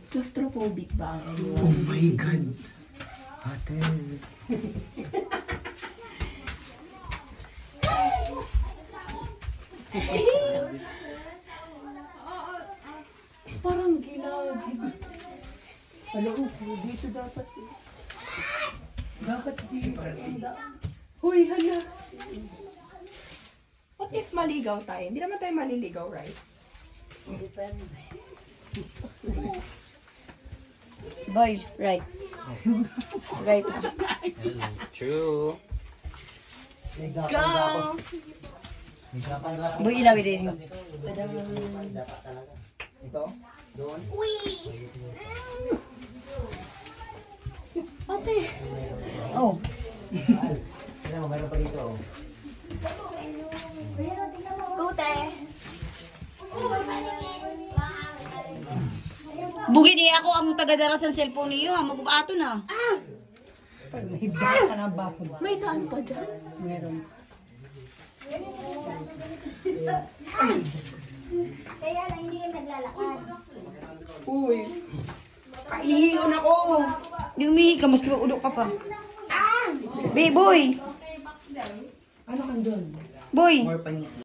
Claustrophobic ba ang inyo? Oh my God. Ate. Parang gilaw. Alam mo, dito dapat eh. Dapat dito. Huy, hala. What if maligaw tayo? Hindi naman tayo maliligaw, right? Depende. Boy, right. Right. That's true. Go! Boy, ilawin din. Ito? Doon? Ate! Oh. Ano, mayroon pa dito. Tute! Bugi di ako ang tagadara sa cellphone niyo, ha. Mag-upato na. Pag nahibda ka na bakod. May daan pa dyan? Meron. Kaya lang hindi kayo naglalakad. Uy! Kaihiyon ako! Di umihi ka, maski maudok ka pa. Boy! Ano kan doon? Boy! More paniki.